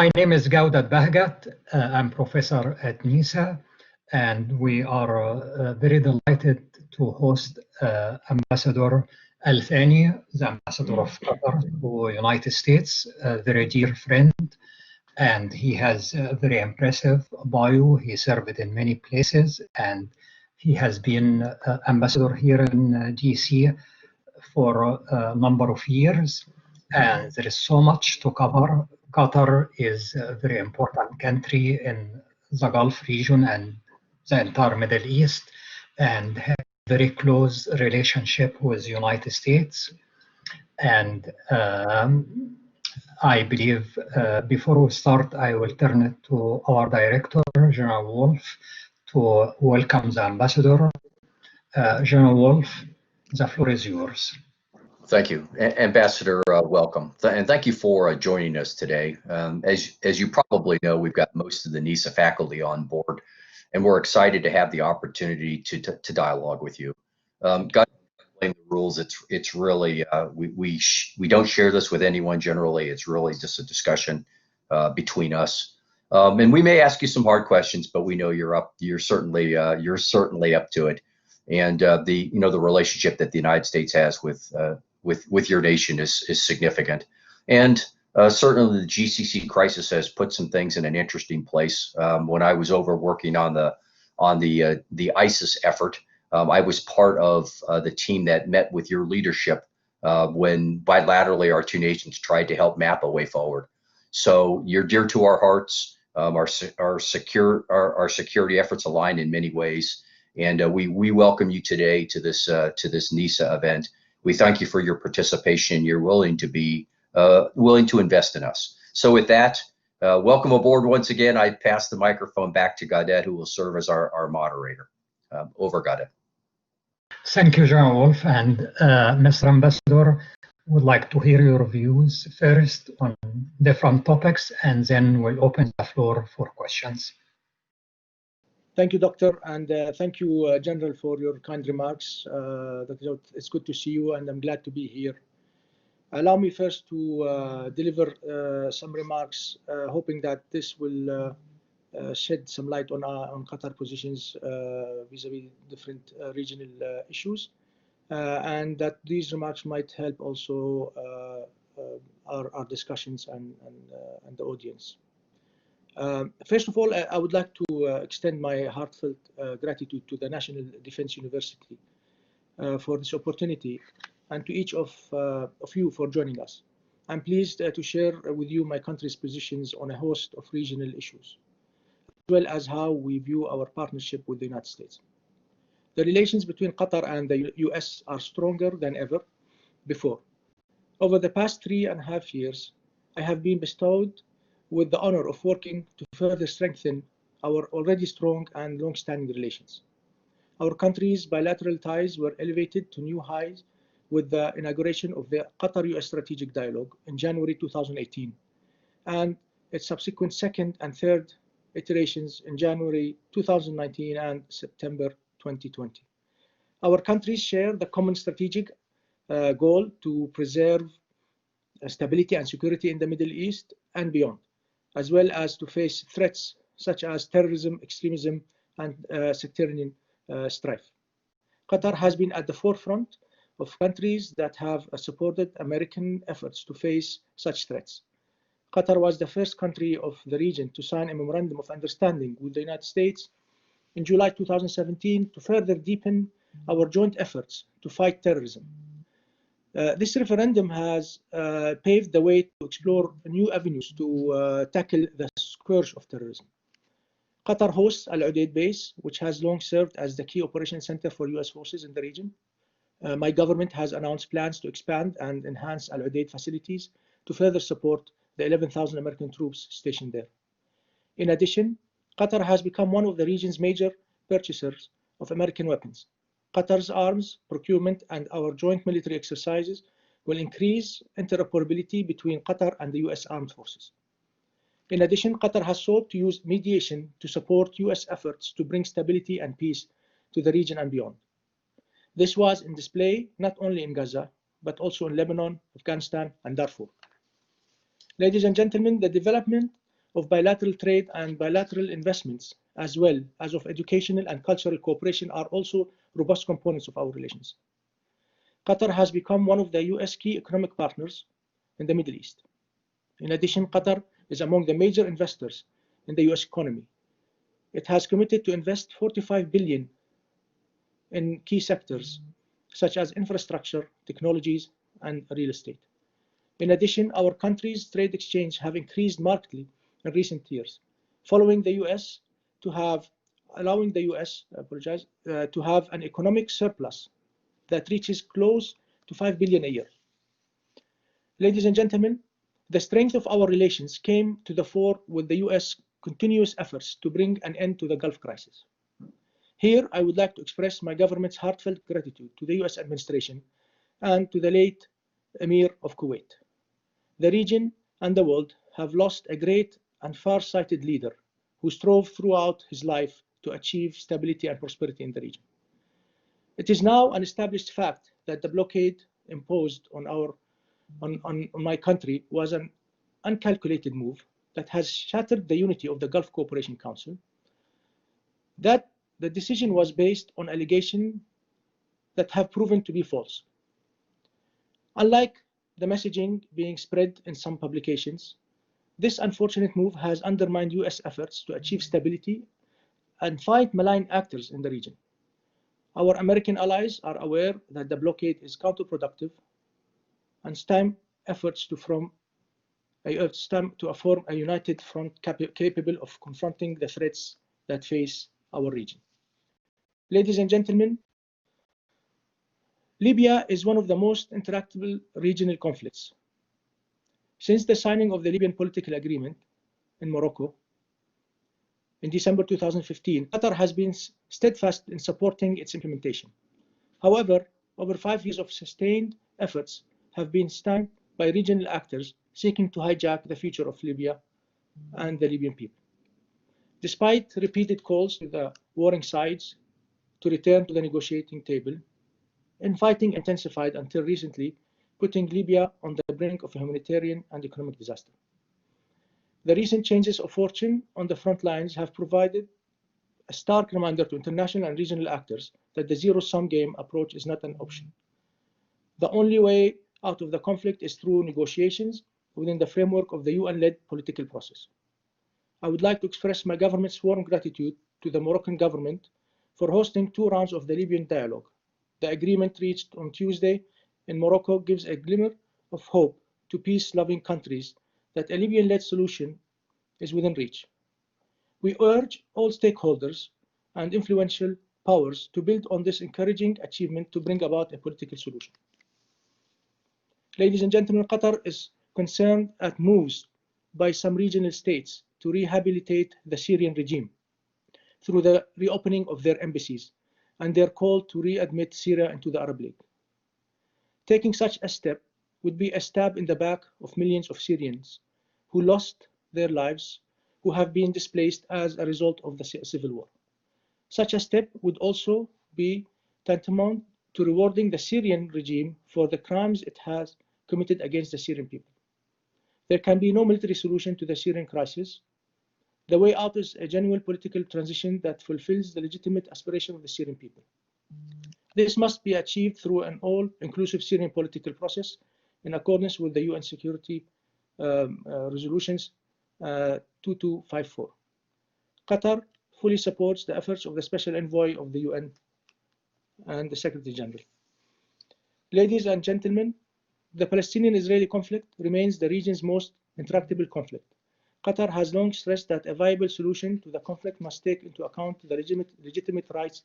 My name is Gawdat Bahgat. I'm professor at NESA, and we are very delighted to host Ambassador al-Thani, the Ambassador of Qatar to United States, a very dear friend, and he has a very impressive bio. He served in many places, and he has been ambassador here in DC for a number of years, and there is so much to cover. Qatar is a very important country in the Gulf region and the entire Middle East, and has a very close relationship with the United States. And I believe before we start, I will turn it to our director, General Wolf, to welcome the ambassador. General Wolf, the floor is yours. Thank you, Ambassador. Welcome, and thank you for joining us today. As you probably know, we've got most of the NESA faculty on board, and we're excited to have the opportunity to dialogue with you. Got to explain the rules. It's really we don't share this with anyone generally. It's really just a discussion between us, and we may ask you some hard questions, but we know you're certainly up to it. And the relationship that the United States has with your nation is significant, and certainly the GCC crisis has put some things in an interesting place. When I was over working on the ISIS effort, I was part of the team that met with your leadership when bilaterally our two nations tried to help map a way forward. So you're dear to our hearts. Our security efforts align in many ways. And we welcome you today to this NESA event. We thank you for your participation. You're willing to invest in us. So with that, welcome aboard once again. I pass the microphone back to Gawdat, who will serve as our moderator. Over, Gawdat. Thank you, General Wolf. And Mr. Ambassador, would like to hear your views first on different topics, and then we'll open the floor for questions. Thank you, Doctor, and thank you, General, for your kind remarks. It's good to see you, and I'm glad to be here. Allow me first to deliver some remarks, hoping that this will shed some light on Qatar positions vis-a-vis different regional issues, and that these remarks might help also our discussions and the audience. First of all, I would like to extend my heartfelt gratitude to the National Defense University for this opportunity, and to each of you for joining us. I'm pleased to share with you my country's positions on a host of regional issues, as well as how we view our partnership with the United States. The relations between Qatar and the US are stronger than ever before. Over the past 3.5 years, I have been bestowed with the honor of working to further strengthen our already strong and long-standing relations. Our countries' bilateral ties were elevated to new highs with the inauguration of the Qatar-US Strategic Dialogue in January 2018, and its subsequent second and third iterations in January 2019 and September 2020. Our countries share the common strategic goal to preserve stability and security in the Middle East and beyond, as well as to face threats such as terrorism, extremism, and sectarian strife. Qatar has been at the forefront of countries that have supported American efforts to face such threats. Qatar was the first country of the region to sign a memorandum of understanding with the United States in July 2017 to further deepen our joint efforts to fight terrorism. This referendum has paved the way to explore new avenues to tackle the scourge of terrorism. Qatar hosts Al Udeid base, which has long served as the key operation center for US forces in the region. My government has announced plans to expand and enhance Al Udeid facilities to further support the 11,000 American troops stationed there. In addition, Qatar has become one of the region's major purchasers of American weapons. Qatar's arms procurement and our joint military exercises will increase interoperability between Qatar and the US Armed Forces. In addition, Qatar has sought to use mediation to support US efforts to bring stability and peace to the region and beyond. This was in display not only in Gaza, but also in Lebanon, Afghanistan, and Darfur. Ladies and gentlemen, the development of bilateral trade and bilateral investments, as well as of educational and cultural cooperation, are also robust components of our relations. Qatar has become one of the US key economic partners in the Middle East. In addition, Qatar is among the major investors in the US economy. It has committed to invest $45 billion in key sectors such as infrastructure, technologies, and real estate. In addition, our countries' trade exchange have increased markedly in recent years, allowing the US to have an economic surplus that reaches close to $5 billion a year. Ladies and gentlemen, the strength of our relations came to the fore with the US continuous efforts to bring an end to the Gulf crisis. Here, I would like to express my government's heartfelt gratitude to the US administration and to the late Emir of Kuwait. The region and the world have lost a great and far-sighted leader who strove throughout his life to achieve stability and prosperity in the region. It is now an established fact that the blockade imposed on my country was an uncalculated move that has shattered the unity of the Gulf Cooperation Council. That the decision was based on allegations that have proven to be false. Unlike the messaging being spread in some publications, this unfortunate move has undermined US efforts to achieve stability and fight malign actors in the region. Our American allies are aware that the blockade is counterproductive and stem efforts to form a united front capable of confronting the threats that face our region. Ladies and gentlemen, Libya is one of the most intractable regional conflicts. Since the signing of the Libyan political agreement in Morocco in December 2015, Qatar has been steadfast in supporting its implementation. However, over 5 years of sustained efforts have been stemmed by regional actors seeking to hijack the future of Libya and the Libyan people. Despite repeated calls to the warring sides to return to the negotiating table, infighting intensified until recently, putting Libya on the brink of a humanitarian and economic disaster. The recent changes of fortune on the front lines have provided a stark reminder to international and regional actors that the zero-sum game approach is not an option. The only way out of the conflict is through negotiations within the framework of the UN-led political process. I would like to express my government's warm gratitude to the Moroccan government for hosting 2 rounds of the Libyan dialogue. The agreement reached on Tuesday in Morocco gives a glimmer of hope to peace-loving countries that a Libyan-led solution is within reach. We urge all stakeholders and influential powers to build on this encouraging achievement to bring about a political solution. Ladies and gentlemen, Qatar is concerned at moves by some regional states to rehabilitate the Syrian regime through the reopening of their embassies and their call to readmit Syria into the Arab League. Taking such a step would be a stab in the back of millions of Syrians who lost their lives, who have been displaced as a result of the civil war. Such a step would also be tantamount to rewarding the Syrian regime for the crimes it has committed against the Syrian people. There can be no military solution to the Syrian crisis. The way out is a genuine political transition that fulfills the legitimate aspiration of the Syrian people. This must be achieved through an all-inclusive Syrian political process in accordance with the UN Security Resolutions 2254. Qatar fully supports the efforts of the Special Envoy of the UN and the Secretary General. Ladies and gentlemen, the Palestinian-Israeli conflict remains the region's most intractable conflict. Qatar has long stressed that a viable solution to the conflict must take into account the legitimate rights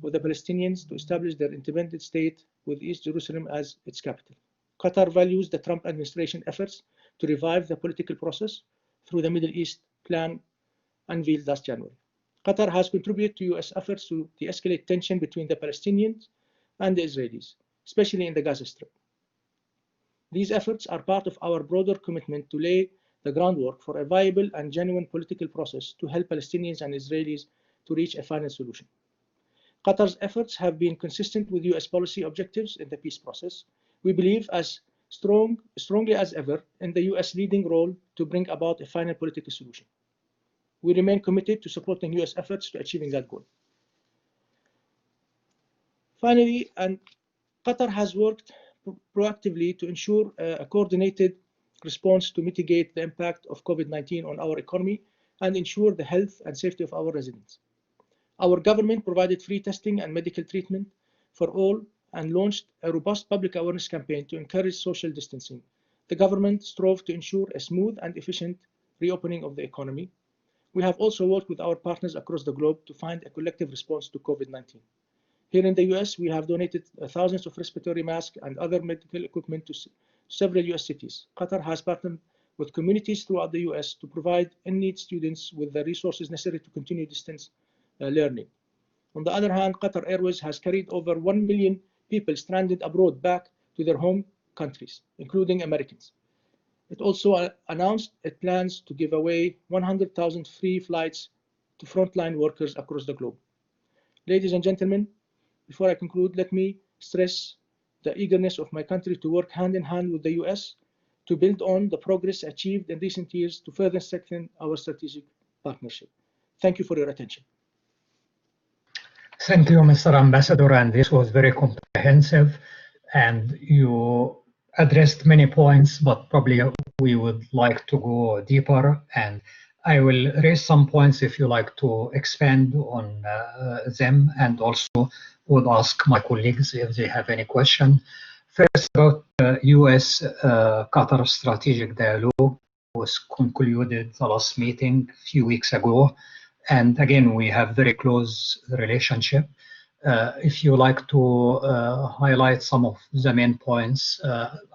of the Palestinians to establish their independent state with East Jerusalem as its capital. Qatar values the Trump administration efforts to revive the political process through the Middle East Plan unveiled last January. Qatar has contributed to US efforts to de-escalate tension between the Palestinians and the Israelis, especially in the Gaza Strip. These efforts are part of our broader commitment to lay the groundwork for a viable and genuine political process to help Palestinians and Israelis to reach a final solution. Qatar's efforts have been consistent with US policy objectives in the peace process. We believe, as strongly as ever in the US leading role to bring about a final political solution. We remain committed to supporting US efforts to achieving that goal. Finally, Qatar has worked proactively to ensure a coordinated response to mitigate the impact of COVID-19 on our economy and ensure the health and safety of our residents. Our government provided free testing and medical treatment for all and launched a robust public awareness campaign to encourage social distancing. The government strove to ensure a smooth and efficient reopening of the economy. We have also worked with our partners across the globe to find a collective response to COVID-19. Here in the US, we have donated thousands of respiratory masks and other medical equipment to several US cities. Qatar has partnered with communities throughout the US to provide in-need students with the resources necessary to continue distance learning. On the other hand, Qatar Airways has carried over 1 million people stranded abroad back to their home countries, including Americans. It also announced it plans to give away 100,000 free flights to frontline workers across the globe. Ladies and gentlemen, before I conclude, let me stress the eagerness of my country to work hand in hand with the US to build on the progress achieved in recent years to further strengthen our strategic partnership. Thank you for your attention. Thank you, Mr. Ambassador, and this was very comprehensive, and you addressed many points, but probably we would like to go deeper, and I will raise some points if you like to expand on them, and also would ask my colleagues if they have any question. First, about US-Qatar Strategic Dialogue was concluded the last meeting a few weeks ago. And again, we have very close relationship. If you like to highlight some of the main points,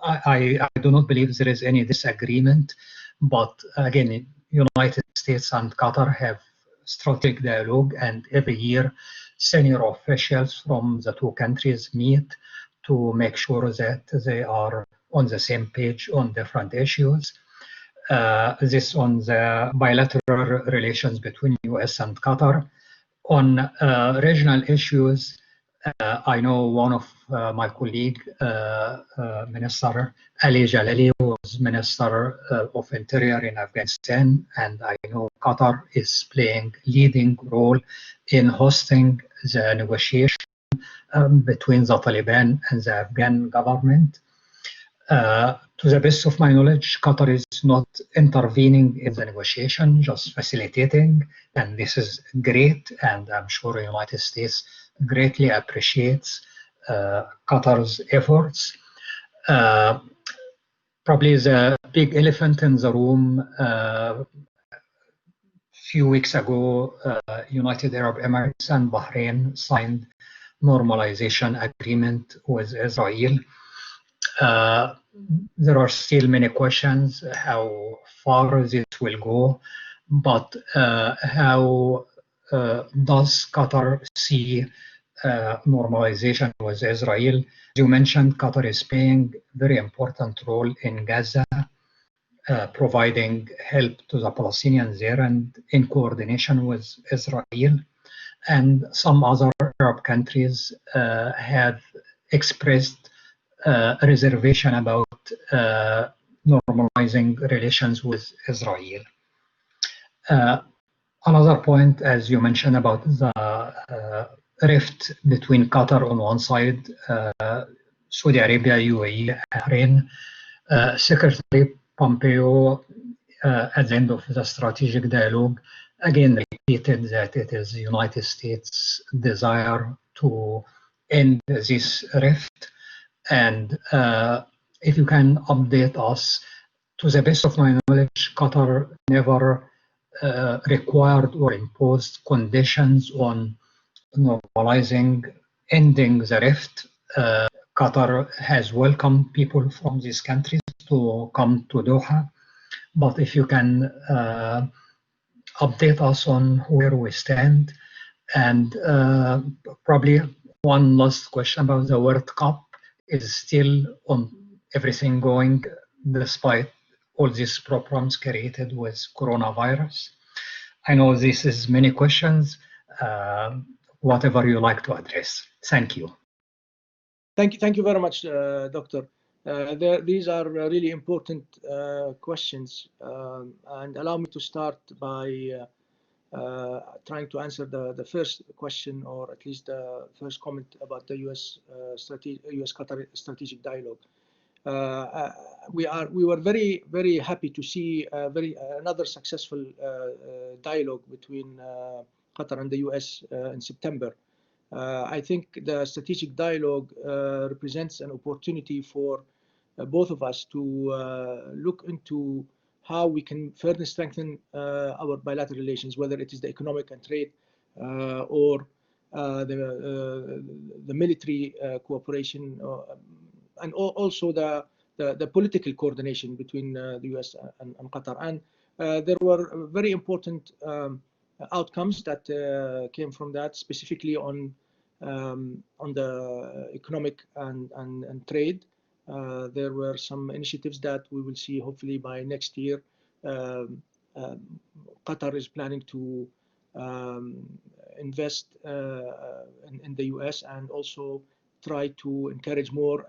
I do not believe there is any disagreement, but again, United States and Qatar have strategic dialogue, and every year senior officials from the two countries meet to make sure that they are on the same page on different issues. This on the bilateral relations between US and Qatar. On regional issues, I know one of my colleague, Minister Ali Jalali, was Minister of Interior in Afghanistan, and I know Qatar is playing leading role in hosting the negotiation between the Taliban and the Afghan government. To the best of my knowledge, Qatar is not intervening in the negotiation, just facilitating, and this is great, and I'm sure the United States greatly appreciates Qatar's efforts. Probably the big elephant in the room, a few weeks ago, United Arab Emirates and Bahrain signed normalization agreement with Israel. There are still many questions how far this will go, but how does Qatar see normalization with Israel? As you mentioned, Qatar is playing a very important role in Gaza, providing help to the Palestinians there and in coordination with Israel. And some other Arab countries have expressed a reservation about normalizing relations with Israel. Another point, as you mentioned, about the rift between Qatar on one side, Saudi Arabia, UAE, Bahrain. Secretary Pompeo, at the end of the strategic dialogue, again repeated that it is the United States' desire to end this rift. And if you can update us, to the best of my knowledge, Qatar never required or imposed conditions on normalizing, ending the rift. Qatar has welcomed people from these countries to come to Doha. But if you can update us on where we stand. And probably one last question about the World Cup. Is still on everything going despite all these problems created with coronavirus. I know this is many questions, whatever you like to address. Thank you. Thank you very much, Doctor. These are really important questions, and allow me to start by trying to answer the first question, or at least the first comment about the US-Qatar Strategic Dialogue. We were very happy to see another successful dialogue between Qatar and the US in September. I think the strategic dialogue represents an opportunity for both of us to look into how we can further strengthen our bilateral relations, whether it is the economic and trade or the military cooperation, and also the political coordination between the US and Qatar. And there were very important outcomes that came from that, specifically on the economic and trade. There were some initiatives that we will see hopefully by next year. Qatar is planning to invest in the US and also try to encourage more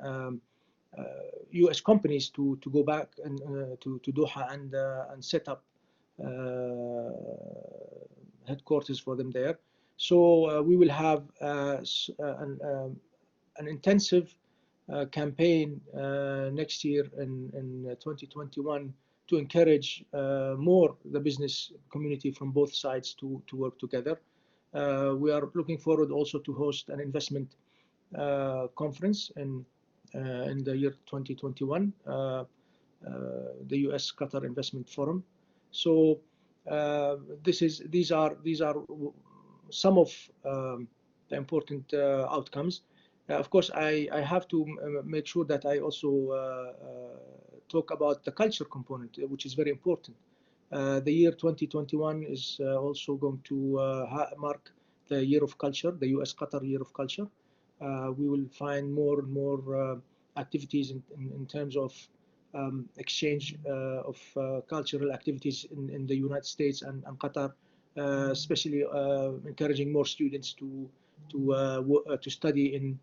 US companies to go back and to Doha and set up headquarters for them there. So we will have an intensive campaign next year in 2021 to encourage more the business community from both sides to work together. We are looking forward also to host an investment conference in the year 2021, the US Qatar Investment Forum. So these are some of the important outcomes. Of course, I have to make sure that I also talk about the culture component, which is very important. The year 2021 is also going to mark the year of culture, the US Qatar year of culture. We will find more and more activities in terms of exchange of cultural activities in the United States and Qatar, especially encouraging more students to study in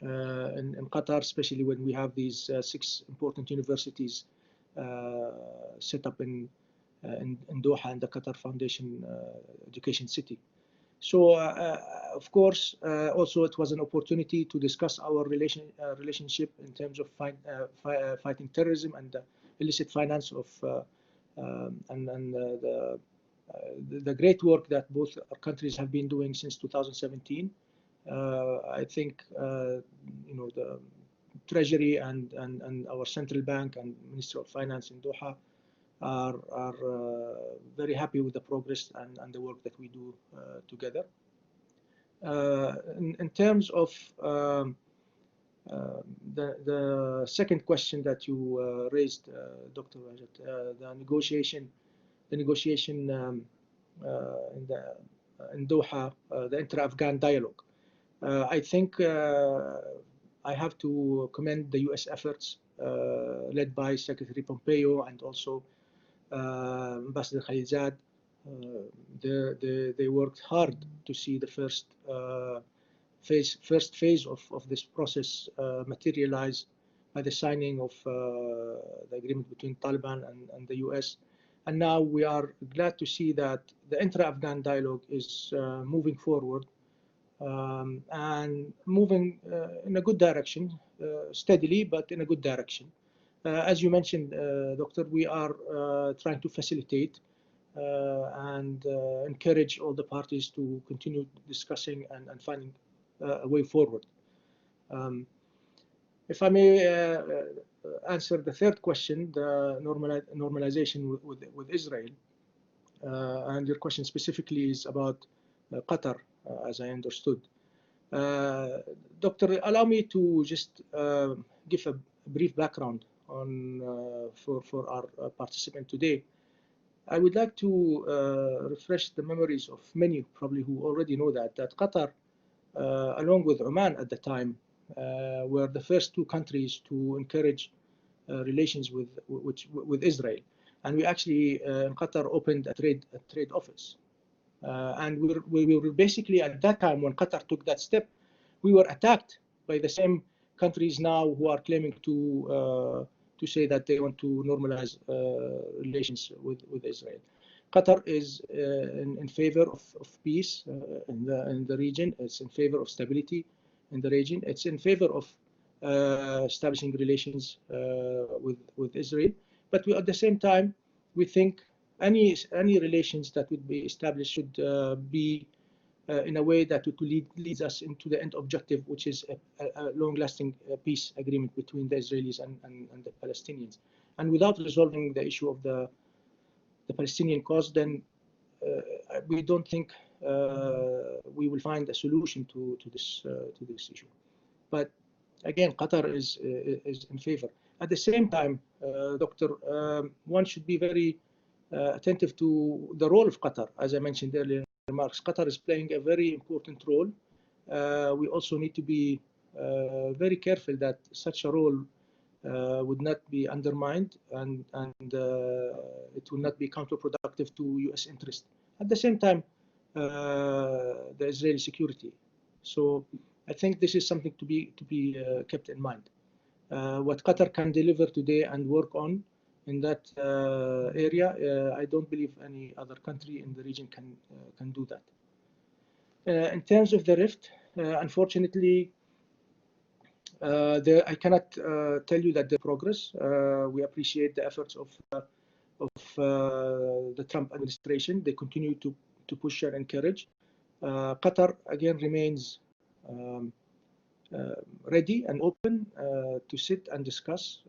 Qatar, especially when we have these 6 important universities set up in Doha and the Qatar Foundation Education City. So, of course, also it was an opportunity to discuss our relationship in terms of fighting terrorism and the illicit finance of and the great work that both our countries have been doing since 2017. I think the Treasury and our central bank and Ministry of Finance in Doha are very happy with the progress and the work that we do together. In terms of the second question that you raised, Dr. Bahgat, the negotiation in Doha, the inter-Afghan dialogue. I think I have to commend the US efforts led by Secretary Pompeo and also Ambassador Khalilzad. They worked hard to see the first phase of this process materialize by the signing of the agreement between Taliban and the US. And now we are glad to see that the inter-Afghan dialogue is moving forward and moving in a good direction, steadily, but in a good direction. As you mentioned, Doctor, we are trying to facilitate and encourage all the parties to continue discussing and finding a way forward. If I may answer the third question, the normalization with Israel, and your question specifically is about Qatar, as I understood. Doctor, allow me to just give a brief background on for our participant today. I would like to refresh the memories of many probably who already know that Qatar, along with Oman at the time, were the first 2 countries to encourage relations with Israel, and we actually in Qatar opened a trade office, and we were basically at that time when Qatar took that step, we were attacked by the same countries now who are claiming to say that they want to normalize relations with Israel. Qatar is in favor of peace in the region. It's in favor of stability in the region. It's in favor of establishing relations with Israel. But at the same time, we think any relations that would be established should be in a way that would leads us into the end objective, which is a long-lasting peace agreement between the Israelis and the Palestinians. And without resolving the issue of the Palestinian cause, then we don't think we will find a solution to this issue. But again, Qatar is in favor. At the same time, Doctor, one should be very attentive to the role of Qatar. As I mentioned earlier in remarks, Qatar is playing a very important role. We also need to be very careful that such a role would not be undermined and it will not be counterproductive to U.S. interest. At the same time, the Israeli security. So I think this is something to be kept in mind. What Qatar can deliver today and work on in that area, I don't believe any other country in the region can do that. In terms of the rift, unfortunately, I cannot tell you that the progress. We appreciate the efforts of the Trump administration. They continue to push and encourage. Qatar again remains ready and open to sit and discuss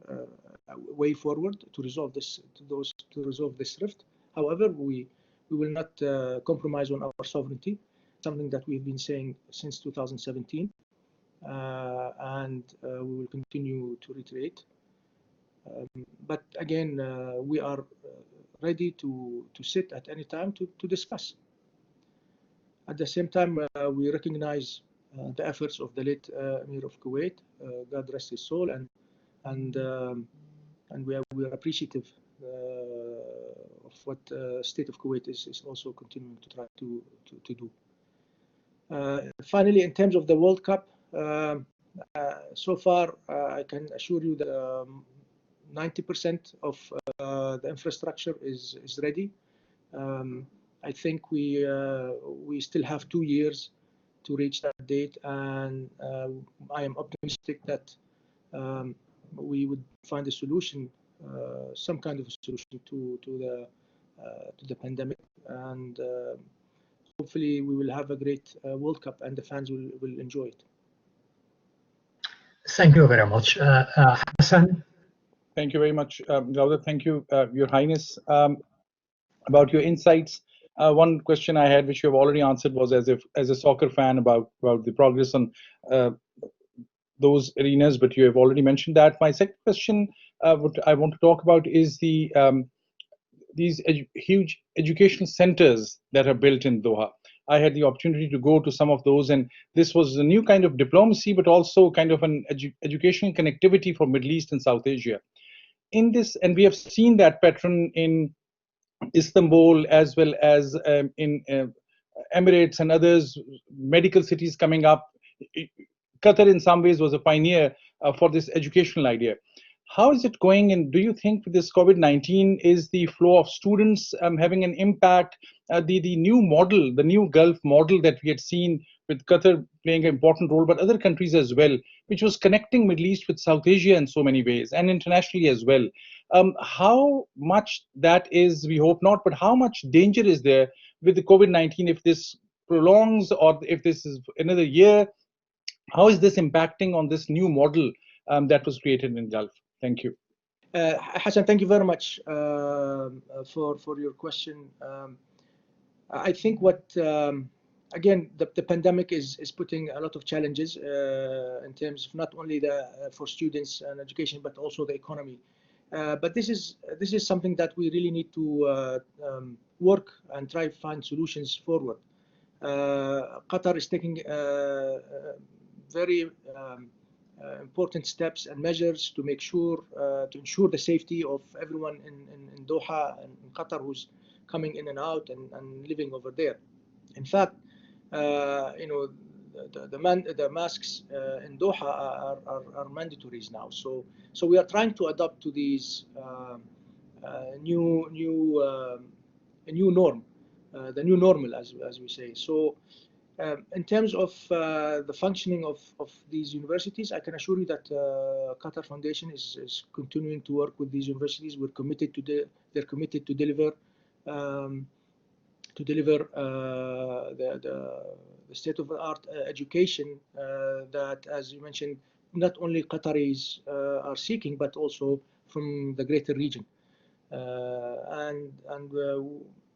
a way forward to resolve this rift. However, we will not compromise on our sovereignty, something that we've been saying since 2017, and we will continue to reiterate. But again, we are ready to sit at any time to discuss. At the same time, we recognize the efforts of the late Emir of Kuwait, God rest his soul, and we are appreciative of what state of Kuwait is also continuing to try to do. Finally, in terms of the World Cup, so far I can assure you that 90% of the infrastructure is ready. I think we still have 2 years to reach that date, and I am optimistic that we would find a solution, some kind of a solution to the pandemic, and hopefully we will have a great World Cup and the fans will enjoy it. Thank you very much. Hassan? Thank you very much, Gawdat. Thank you, Your Highness, about your insights. One question I had, which you have already answered, was as a soccer fan about the progress on those arenas, but you have already mentioned that. My second question, what I want to talk about is these huge educational centers that are built in Doha. I had the opportunity to go to some of those, and this was a new kind of diplomacy, but also kind of an educational connectivity for Middle East and South Asia. In this, and we have seen that pattern in Istanbul as well as in Emirates and others, medical cities coming up. Qatar in some ways was a pioneer for this educational idea. How is it going, and do you think this COVID-19 is the flow of students having an impact? The new model, the new Gulf model that we had seen with Qatar playing an important role, but other countries as well, which was connecting Middle East with South Asia in so many ways and internationally as well. How much that is, we hope not, but how much danger is there with the COVID-19 if this prolongs or if this is another year? How is this impacting on this new model that was created in Gulf? Thank you. Hassan, thank you very much for your question. I think what, again, the pandemic is putting a lot of challenges in terms of not only for students and education, but also the economy. But this is something that we really need to work and try to find solutions forward. Qatar is taking very important steps and measures to make sure to ensure the safety of everyone in Doha and in Qatar who's coming in and out and living over there. In fact, the masks in Doha are mandatories now. So we are trying to adapt to these new norm, the new normal, as we say. So in terms of the functioning of these universities, I can assure you that Qatar Foundation is continuing to work with these universities. We're committed to they're committed to deliver the state-of-the-art education that, as you mentioned, not only Qataris are seeking, but also from the greater region. And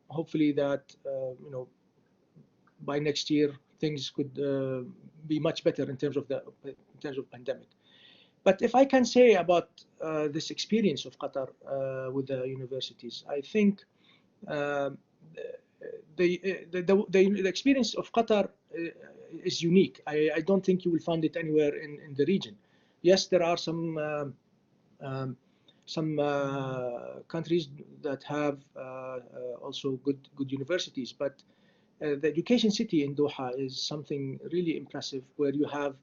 hopefully that by next year things could be much better in terms of pandemic. But if I can say about this experience of Qatar with the universities, I think the experience of Qatar is unique. I don't think you will find it anywhere in the region. Yes, there are some countries that have also good universities, but the education city in Doha is something really impressive, where you have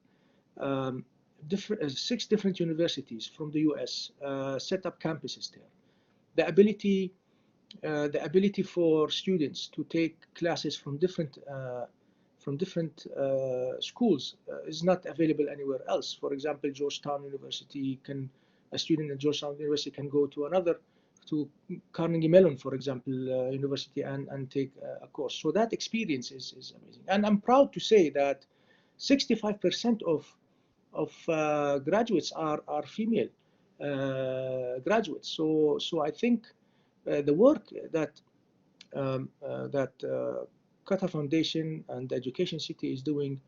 6 different universities from the US set up campuses there. The ability for students to take classes from different schools is not available anywhere else. For example, Georgetown University a student at Georgetown University can go to Carnegie Mellon, for example, university and take a course. So that experience is amazing. And I'm proud to say that 65% of graduates are female graduates. So I think the work that Qatar Foundation and the Education City is doing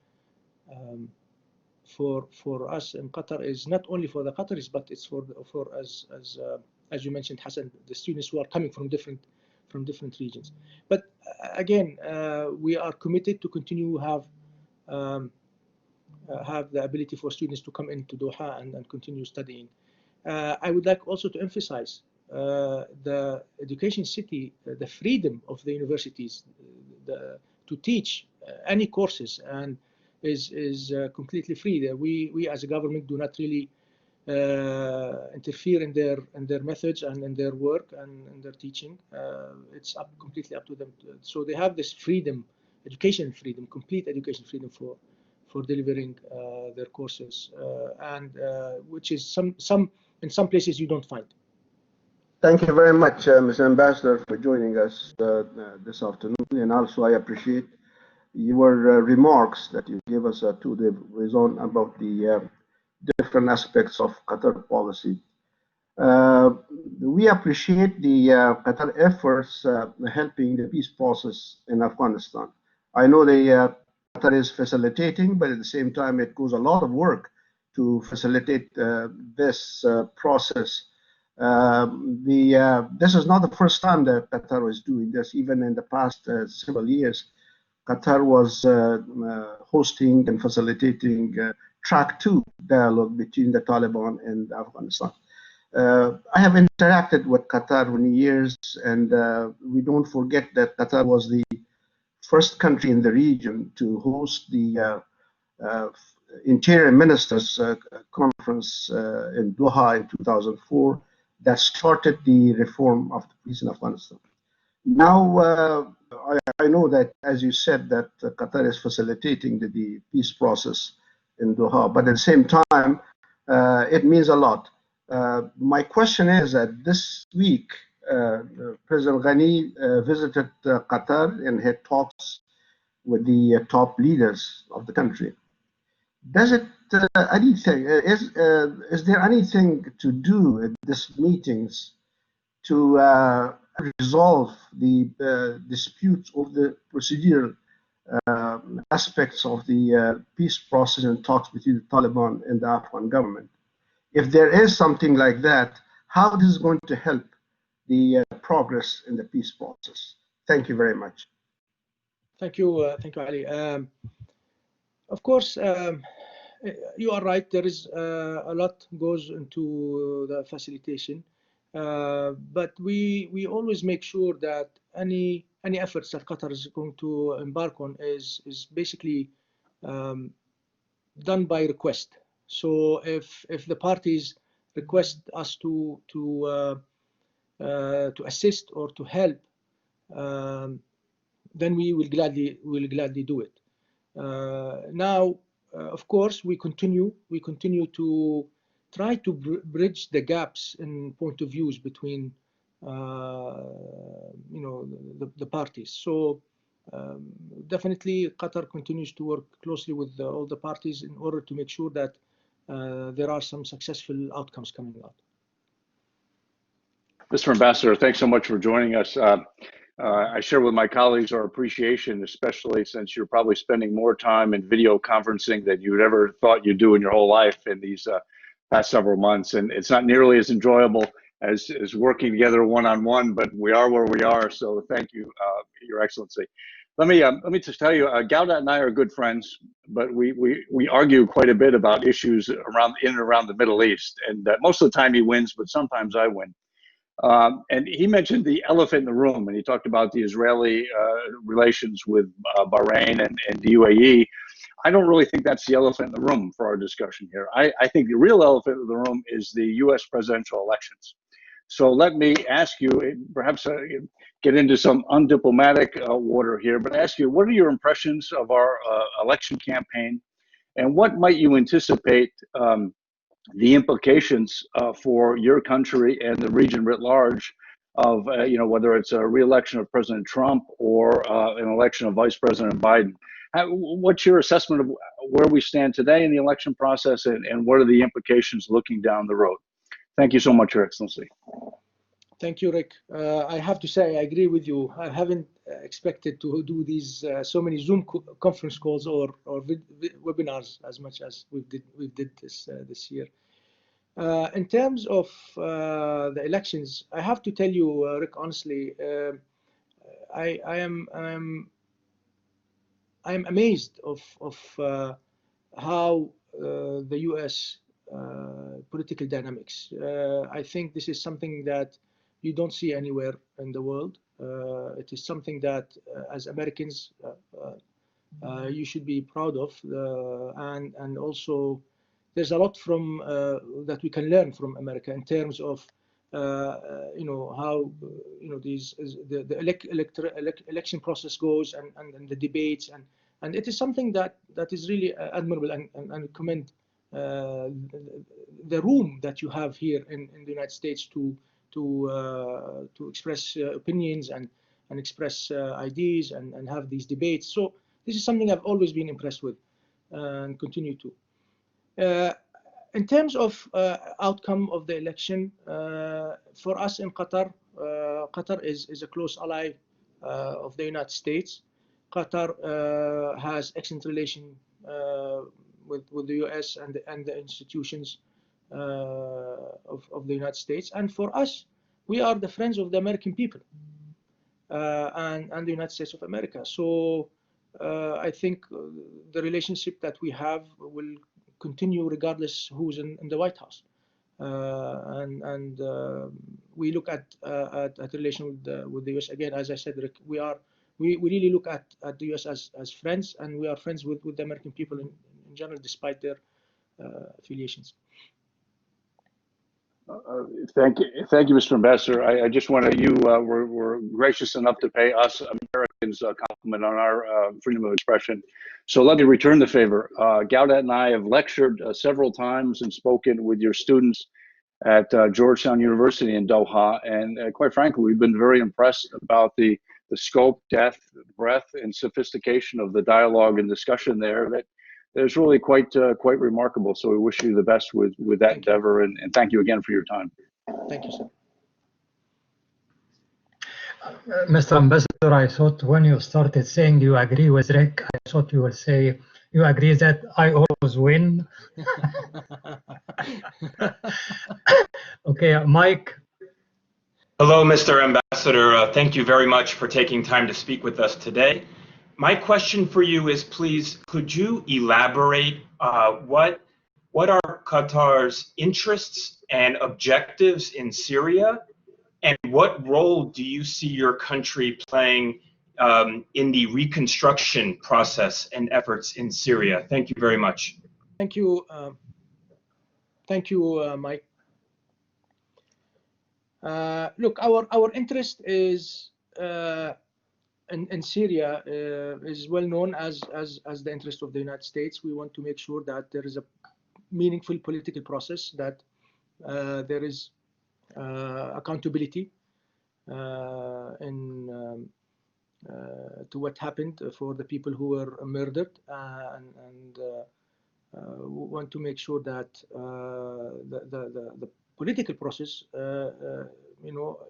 for us in Qatar is not only for the Qataris, but it's for as you mentioned, Hassan, the students who are coming from different regions. But again, we are committed to continue have the ability for students to come into Doha and continue studying. I would like also to emphasize the Education City, the freedom of the universities to teach any courses and is completely free. We as a government do not really interfere in their methods and in their work and in their teaching. It's completely up to them. So they have this freedom, education freedom, complete education freedom for delivering their courses, and which is in some places you don't find. Thank you very much, Mr. Ambassador, for joining us this afternoon, and also I appreciate your remarks that you gave us to the raison about the different aspects of Qatar policy. We appreciate the Qatar efforts helping the peace process in Afghanistan. I know the Qatar is facilitating, but at the same time, it goes a lot of work to facilitate this process. This is not the first time that Qatar is doing this. Even in the past several years, Qatar was hosting and facilitating Track 2 dialogue between the Taliban and Afghanistan. I have interacted with Qatar for many years, and we don't forget that Qatar was the first country in the region to host the Interior Ministers Conference in Doha in 2004 that started the reform of the police in Afghanistan. Now, I know that, as you said, that Qatar is facilitating the peace process in Doha, but at the same time, it means a lot. My question is that this week, President Ghani visited Qatar and had talks with the top leaders of the country. Does it anything is there anything to do in these meetings to resolve the disputes of the procedural aspects of the peace process and talks between the Taliban and the Afghan government? If there is something like that, how this is going to help the progress in the peace process? Thank you very much. Thank you, Ali. Of course, you are right. There is a lot goes into the facilitation, but we always make sure that any efforts that Qatar is going to embark on is basically done by request. So if the parties request us to assist or to help, then we will gladly do it. Now, of course, we continue to try to bridge the gaps in point of views between the parties. So definitely Qatar continues to work closely with all the parties in order to make sure that there are some successful outcomes coming out. Mr. Ambassador, thanks so much for joining us. I share with my colleagues our appreciation, especially since you're probably spending more time in video conferencing than you'd ever thought you'd do in your whole life in these past several months. And it's not nearly as enjoyable as working together one-on-one, but we are where we are. So thank you, Your Excellency. Let me just tell you, Gawdat and I are good friends, but we argue quite a bit about issues in and around the Middle East. And most of the time he wins, but sometimes I win. And he mentioned the elephant in the room, and he talked about the Israeli relations with Bahrain and the UAE. I don't really think that's the elephant in the room for our discussion here. I think the real elephant in the room is the U.S. presidential elections. So let me ask you, perhaps get into some undiplomatic water here, but ask you, what are your impressions of our election campaign, and what might you anticipate the implications for your country and the region writ large of, whether it's a re-election of President Trump or an election of Vice President Biden? What's your assessment of where we stand today in the election process, and what are the implications looking down the road? Thank you so much, Your Excellency. Thank you, Rick. I have to say, I agree with you. I haven't expected to do these so many Zoom conference calls or webinars as much as we did this year. In terms of the elections, I have to tell you, Rick, honestly, I am amazed of how the U.S. Political dynamics. I think this is something that you don't see anywhere in the world. It is something that, as Americans, you should be proud of, and also there's a lot from that we can learn from America in terms of how the election process goes, and the debates, and it is something that is really admirable, and commend the room that you have here in the United States to express opinions and express ideas and have these debates. So this is something I've always been impressed with and continue to. In terms of outcome of the election, for us in Qatar, Qatar is a close ally of the United States. Qatar has excellent relation with the US and the institutions of the United States. And for us, we are the friends of the American people and the United States of America. So I think the relationship that we have will continue regardless who's in the White House. And we look at relation with the US. Again, as I said, Rick, we really look at the US as friends, and we are friends with the American people in general, despite their affiliations. Thank you, Mr. Ambassador. I just want to, you were gracious enough to pay us Americans a compliment on our freedom of expression. So let me return the favor. Gawdat and I have lectured several times and spoken with your students at Georgetown University in Doha, and quite frankly, we've been very impressed about the scope, depth, breadth, and sophistication of the dialogue and discussion there. That is really quite remarkable. So we wish you the best with that endeavor, and thank you again for your time. Thank you, sir. Mr. Ambassador, I thought when you started saying you agree with Rick, I thought you would say you agree that I always win. Okay, Mike. Hello, Mr. Ambassador. Thank you very much for taking time to speak with us today. My question for you is, please, could you elaborate what are Qatar's interests and objectives in Syria, and what role do you see your country playing in the reconstruction process and efforts in Syria? Thank you very much. Thank you. Thank you, Mike. Look, our interest is in Syria is well known as the interest of the United States. We want to make sure that there is a meaningful political process, that there is accountability to what happened for the people who were murdered, and we want to make sure that the political process,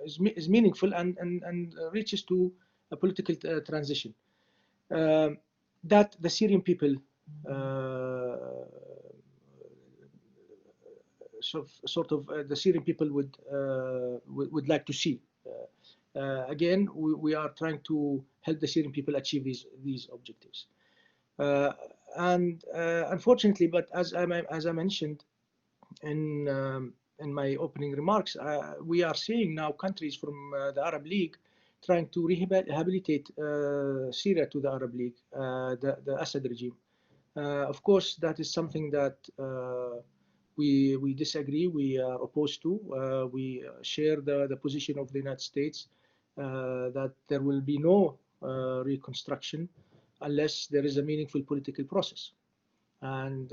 is meaningful and reaches to a political transition. That the Syrian people the Syrian people would like to see. Again, we are trying to help the Syrian people achieve these objectives. And unfortunately, but as I mentioned in my opening remarks, we are seeing now countries from the Arab League trying to rehabilitate Syria to the Arab League, the Assad regime. Of course, that is something that we disagree, we are opposed to. We share the position of the United States that there will be no reconstruction unless there is a meaningful political process. And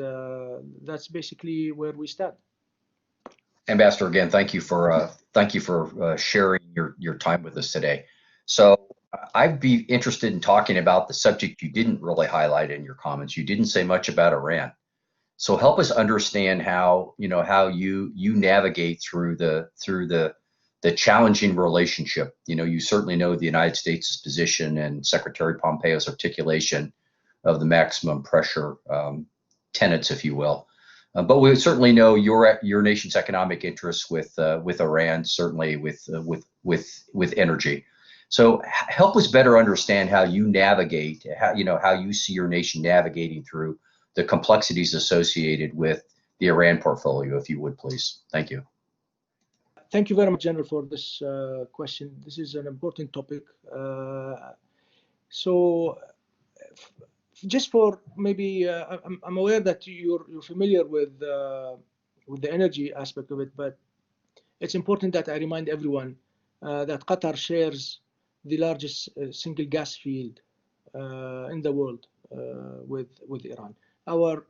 that's basically where we stand. Ambassador, again, thank you for sharing your time with us today. So I'd be interested in talking about the subject you didn't really highlight in your comments. You didn't say much about Iran. So help us understand how you navigate through the challenging relationship. You certainly know the United States' position and Secretary Pompeo's articulation of the maximum pressure tenets, if you will. But we certainly know your nation's economic interests with Iran, certainly with energy. So help us better understand how you navigate, how you see your nation navigating through the complexities associated with the Iran portfolio, if you would, please. Thank you. Thank you very much, General, for this question. This is an important topic. So just for maybe, I'm aware that you're familiar with the energy aspect of it, but it's important that I remind everyone that Qatar shares the largest single gas field in the world with Iran. Our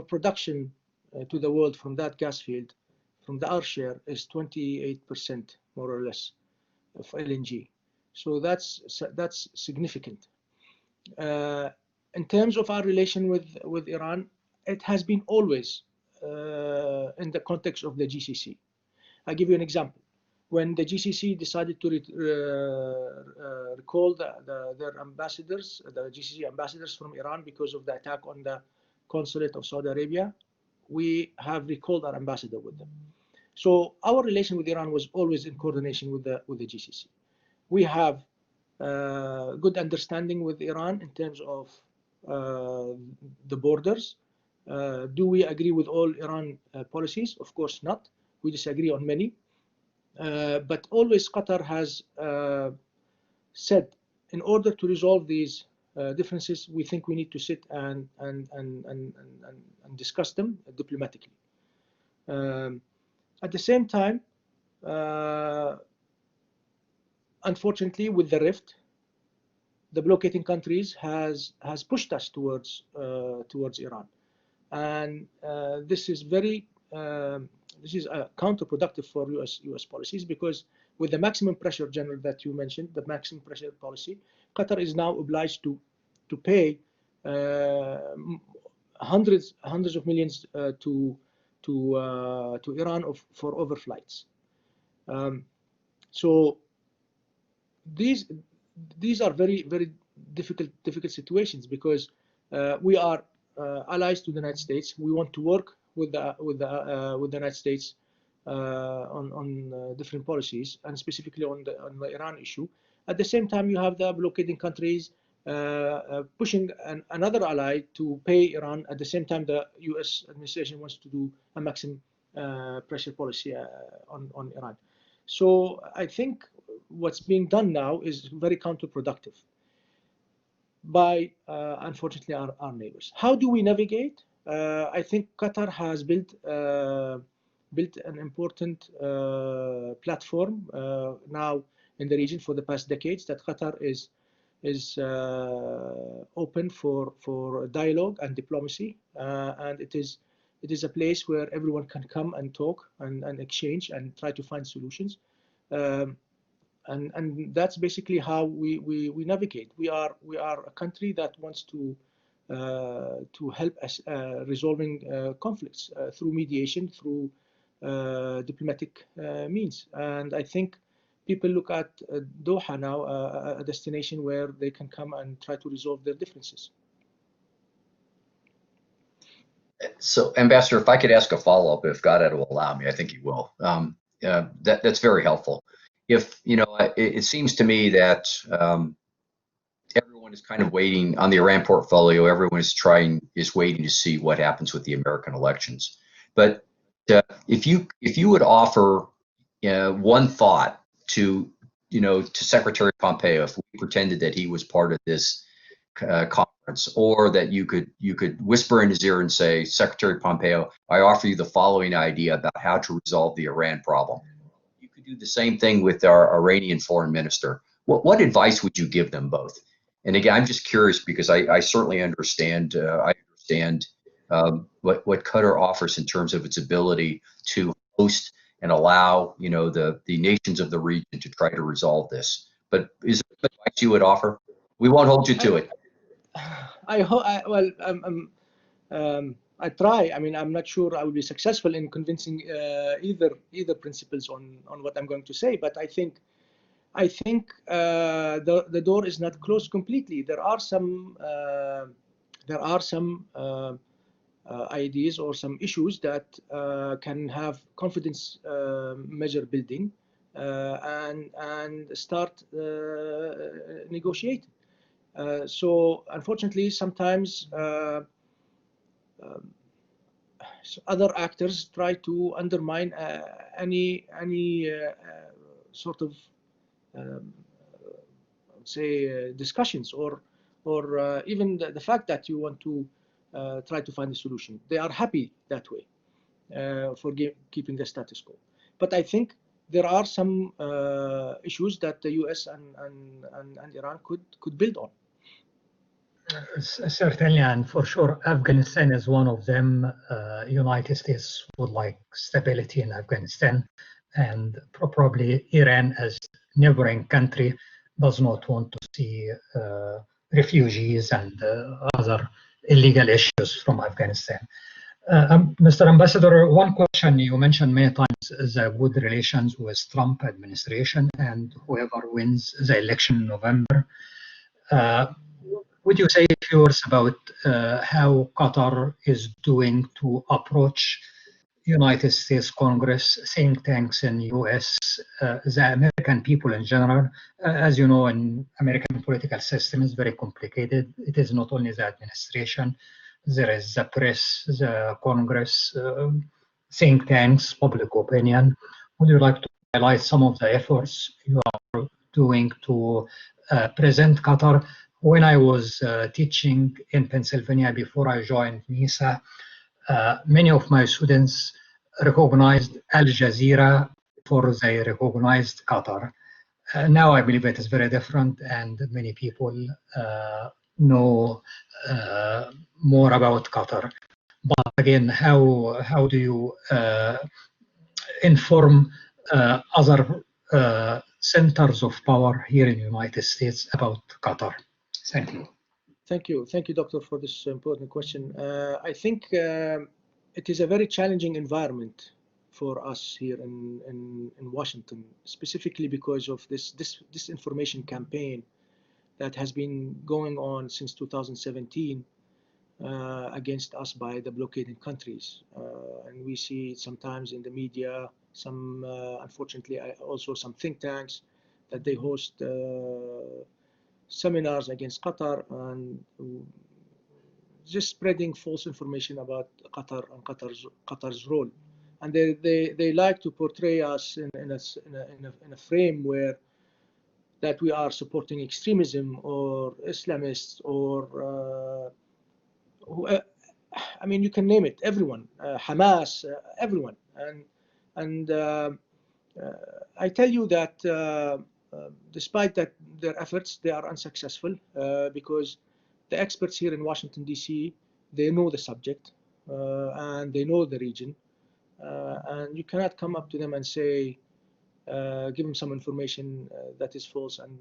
production to the world from that gas field, from our share, is 28%, more or less, of LNG. So that's significant. In terms of our relation with Iran, it has been always in the context of the GCC. I'll give you an example. When the GCC decided to recall their ambassadors, the GCC ambassadors from Iran, because of the attack on the consulate of Saudi Arabia, we have recalled our ambassador with them. So our relation with Iran was always in coordination with the GCC. We have good understanding with Iran in terms of the borders. Do we agree with all Iran policies? Of course not. We disagree on many. But always Qatar has said, in order to resolve these differences, we think we need to sit and discuss them diplomatically. At the same time, unfortunately, with the rift, the blockading countries has pushed us towards Iran, and this is counterproductive for U.S. policies, because with the maximum pressure, General, that you mentioned, the maximum pressure policy, Qatar is now obliged to pay hundreds of millions to Iran for overflights. So these are very, very difficult situations, because we are allies to the United States. We want to work with the United States on different policies, and specifically on the Iran issue. At the same time, you have the blockading countries pushing another ally to pay Iran. At the same time, the U.S. administration wants to do a maximum pressure policy on Iran. So I think what's being done now is very counterproductive. by, unfortunately, our neighbors. How do we navigate? I think Qatar has built an important platform now in the region for the past decades, that Qatar is open for dialogue and diplomacy, and it is a place where everyone can come and talk and exchange and try to find solutions. And that's basically how we navigate. We are a country that wants to help us resolving conflicts through mediation, through diplomatic means. And I think people look at Doha now, a destination where they can come and try to resolve their differences. So, Ambassador, if I could ask a follow-up, if Gawdat will allow me, I think he will. That's very helpful. If, you know, it seems to me that everyone is kind of waiting on the Iran portfolio. Everyone is waiting to see what happens with the American elections. But if you would offer one thought to Secretary Pompeo, if we pretended that he was part of this conference, or that you could whisper in his ear and say, Secretary Pompeo, I offer you the following idea about how to resolve the Iran problem. You could do the same thing with our Iranian foreign minister. What advice would you give them both? And again, I'm just curious because I certainly understand. What Qatar offers in terms of its ability to host and allow the nations of the region to try to resolve this. But is there advice you would offer? We won't hold you to it. I try. I mean, I'm not sure I will be successful in convincing either principles on what I'm going to say, but I think the door is not closed completely. There are some ideas or some issues that can have confidence measure building and start negotiating. So unfortunately, sometimes other actors try to undermine any sort of say discussions or even the fact that you want to try to find a solution. They are happy that way for keeping the status quo. But I think there are some issues that the US and Iran could build on. Certainly, and for sure, Afghanistan is one of them. United States would like stability in Afghanistan, and probably Iran, as neighboring country, does not want to see refugees and other illegal issues from Afghanistan. Mr. Ambassador, one question you mentioned many times is good relations with Trump administration and whoever wins the election in November. Would you say a few words about how Qatar is doing to approach United States Congress, think tanks in US, the American people in general? As you know, in American political system is very complicated. It is not only the administration, there is the press, the Congress, think tanks, public opinion. Would you like to highlight some of the efforts you are doing to present Qatar? When I was teaching in Pennsylvania before I joined NESA, many of my students recognized Al Jazeera before they recognized Qatar. Now I believe it is very different, and many people know more about Qatar. But again, how do you inform other centers of power here in the United States about Qatar? Thank you. Thank you, Doctor, for this important question. I think it is a very challenging environment for us here in Washington, specifically because of this disinformation campaign that has been going on since 2017 against us by the blockading countries. And we see sometimes in the media, some unfortunately also some think tanks that they host seminars against Qatar and just spreading false information about Qatar and Qatar's role. And they like to portray us in a frame where that we are supporting extremism or Islamists or I mean, you can name it, everyone, Hamas, everyone. And I tell you that despite that their efforts, they are unsuccessful because the experts here in Washington, D.C., they know the subject and they know the region. And you cannot come up to them and say, give them some information that is false, and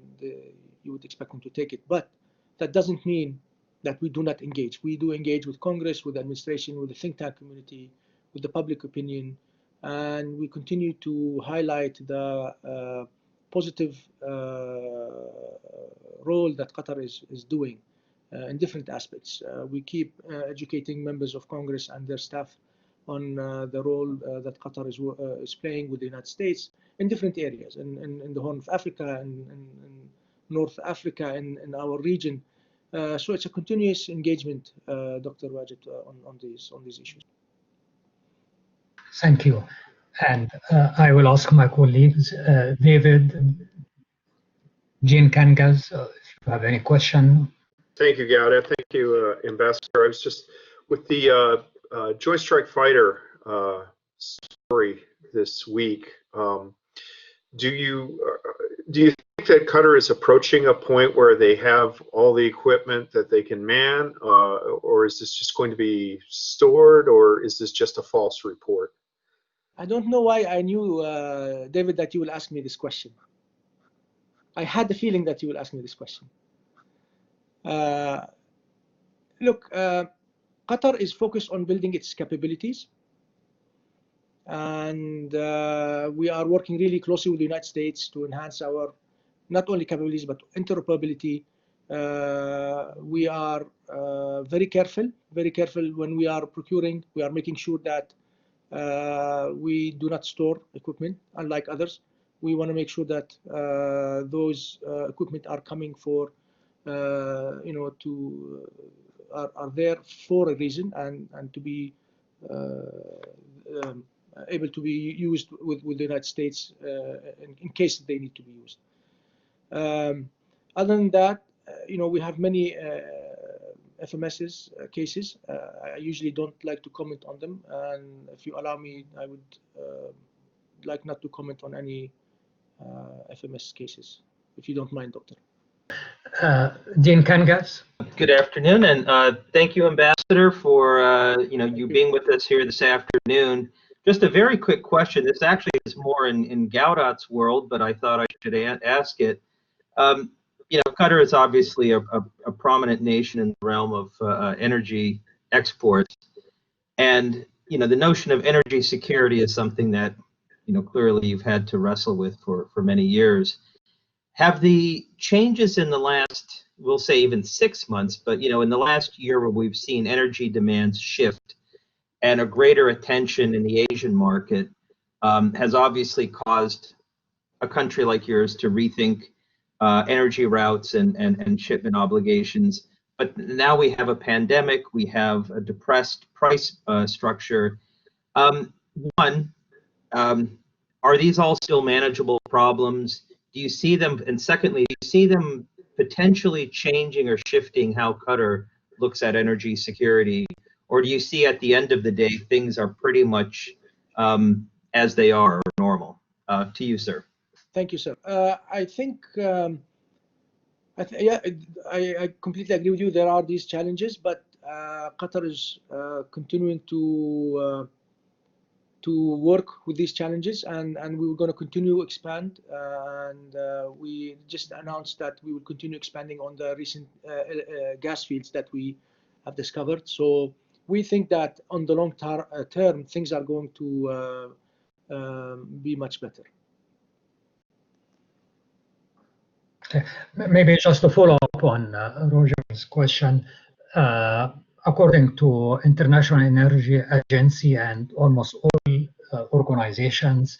you would expect them to take it. But that doesn't mean that we do not engage. We do engage with Congress, with the administration, with the think tank community, with the public opinion, and we continue to highlight the positive role that Qatar is doing in different aspects. We keep educating members of Congress and their staff on the role that Qatar is playing with the United States in different areas, in the Horn of Africa, in North Africa, in our region. So it's a continuous engagement, Dr. Wajid, on these issues. Thank you. And I will ask my colleagues, David, Jean Kangas, if you have any question. Thank you, Gawdat. Thank you, Ambassador. I was just with the Joint Strike Fighter story this week. Do you think that Qatar is approaching a point where they have all the equipment that they can man, or is this just going to be stored, or is this just a false report? I don't know why I knew, David, that you will ask me this question. I had the feeling that you will ask me this question. Look, Qatar is focused on building its capabilities, and we are working really closely with the United States to enhance our not only capabilities but interoperability. We are very careful when we are procuring. We are making sure that we do not store equipment, unlike others. We want to make sure that those equipment are coming for, are there for a reason and to be able to be used with the United States in case they need to be used. Other than that, we have many FMS's cases. I usually don't like to comment on them, and if you allow me, I would like not to comment on any FMS cases, if you don't mind, Doctor. Jean Kangas. Good afternoon, and thank you, Ambassador, for you being with us here this afternoon. Just a very quick question. This actually is more in Gawdat's world, but I thought I should ask it. Qatar is obviously a prominent nation in the realm of energy exports, and the notion of energy security is something that clearly you've had to wrestle with for many years. Have the changes in the last, we'll say even 6 months, but in the last year where we've seen energy demands shift and a greater attention in the Asian market has obviously caused a country like yours to rethink energy routes and shipment obligations. But now we have a pandemic, we have a depressed price structure. Are these all still manageable problems? Do you see them, and secondly, do you see them potentially changing or shifting how Qatar looks at energy security? Or do you see at the end of the day things are pretty much as they are, or normal? To you, sir. Thank you, sir. I think, I completely agree with you. There are these challenges, but Qatar is continuing to work with these challenges, and we're going to continue to expand. And we just announced that we will continue expanding on the recent gas fields that we have discovered. So we think that on the long term, things are going to be much better. Okay. Maybe just to follow up on Roger's question. According to International Energy Agency and almost all organizations,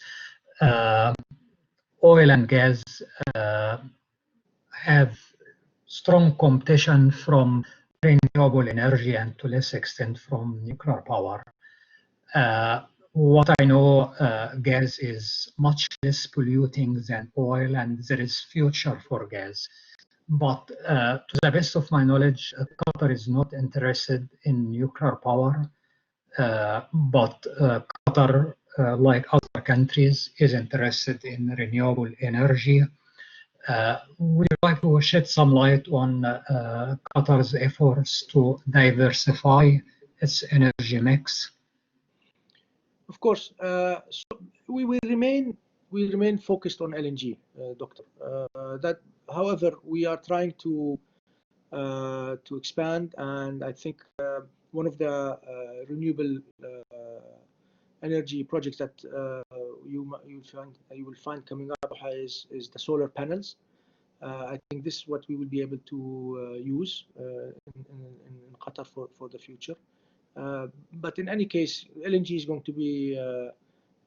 oil and gas have strong competition from renewable energy and to less extent from nuclear power. what I know, gas is much less polluting than oil, and there is future for gas. But to the best of my knowledge, Qatar is not interested in nuclear power. But Qatar, like other countries, is interested in renewable energy. Would you like to shed some light on Qatar's efforts to diversify its energy mix? Of course. So we will remain focused on LNG, Doctor. However, we are trying to expand, and I think one of the renewable energy projects that you will find coming up is the solar panels. I think this is what we will be able to use in Qatar for the future. But in any case, LNG is going to be,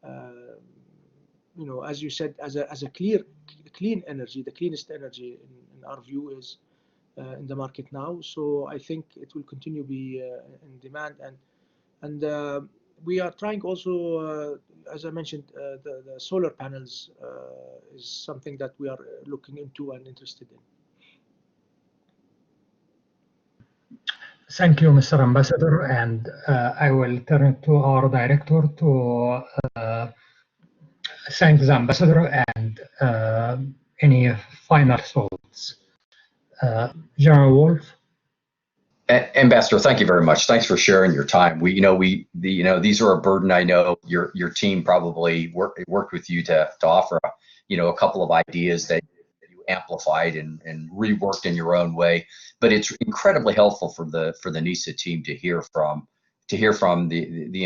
as you said, as a clean energy, the cleanest energy in our view is in the market now. So I think it will continue to be in demand, and we are trying also, as I mentioned, the solar panels is something that we are looking into and interested in. Thank you, Mr. Ambassador, and I will turn to our director to thank the ambassador and any final thoughts. General Wolf. Ambassador, thank you very much. Thanks for sharing your time. These are a burden. I know your team probably worked with you to offer, a couple of ideas that you amplified and reworked in your own way. But it's incredibly helpful for the NESA team to hear from the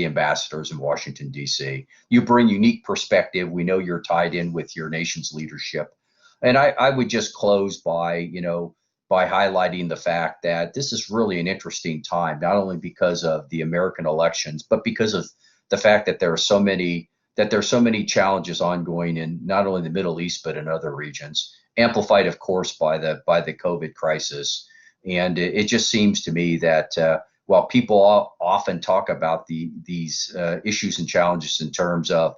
ambassadors in Washington, D.C. You bring unique perspective. We know you're tied in with your nation's leadership, and I would just close by highlighting the fact that this is really an interesting time, not only because of the American elections, but because of the fact that there are so many challenges ongoing in not only the Middle East but in other regions, amplified, of course, by the COVID crisis. And it just seems to me that while people often talk about these issues and challenges in terms of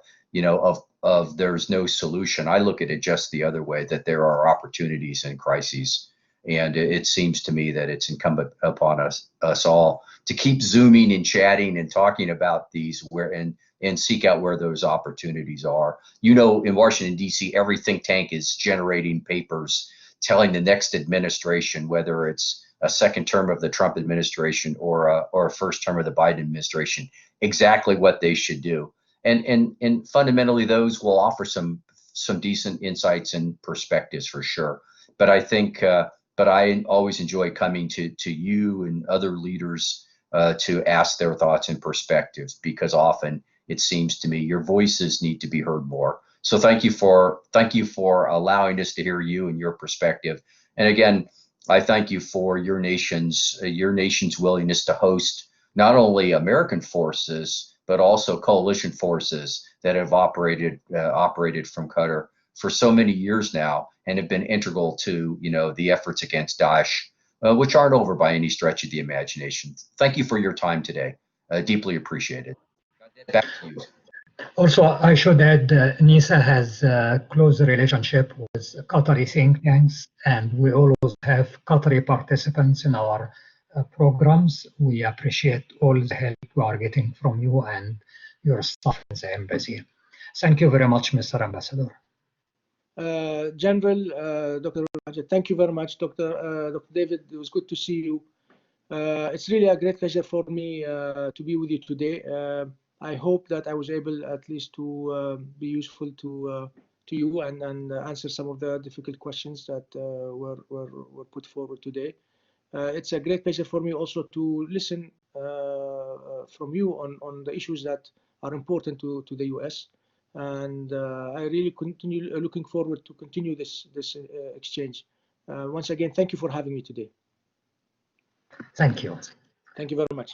there's no solution, I look at it just the other way, that there are opportunities and crises. And it seems to me that it's incumbent upon us all to keep zooming and chatting and talking about these and seek out where those opportunities are. In Washington, D.C., every think tank is generating papers telling the next administration, whether it's a second term of the Trump administration or a first term of the Biden administration, exactly what they should do. And fundamentally, those will offer some decent insights and perspectives for sure. But I think but I always enjoy coming to you and other leaders to ask their thoughts and perspectives, because often it seems to me your voices need to be heard more. So thank you for allowing us to hear you and your perspective. And again, I thank you for your nation's willingness to host not only American forces but also coalition forces that have operated from Qatar for so many years now and have been integral to the efforts against Daesh, which aren't over by any stretch of the imagination. Thank you for your time today. Deeply appreciated. Back to you. Also, I should add, NESA has a close relationship with Qatari think tanks, and we always have Qatari participants in our programs. We appreciate all the help we are getting from you and your staff in the embassy. Thank you very much, Mr. Ambassador. General, Dr. Majid, thank you very much. Dr. David, it was good to see you. It's really a great pleasure for me to be with you today. I hope that I was able at least to be useful to you and answer some of the difficult questions that were put forward today. It's a great pleasure for me also to listen from you on the issues that are important to the US. And I really continue looking forward to continue this exchange. Once again, thank you for having me today. Thank you. Thank you very much.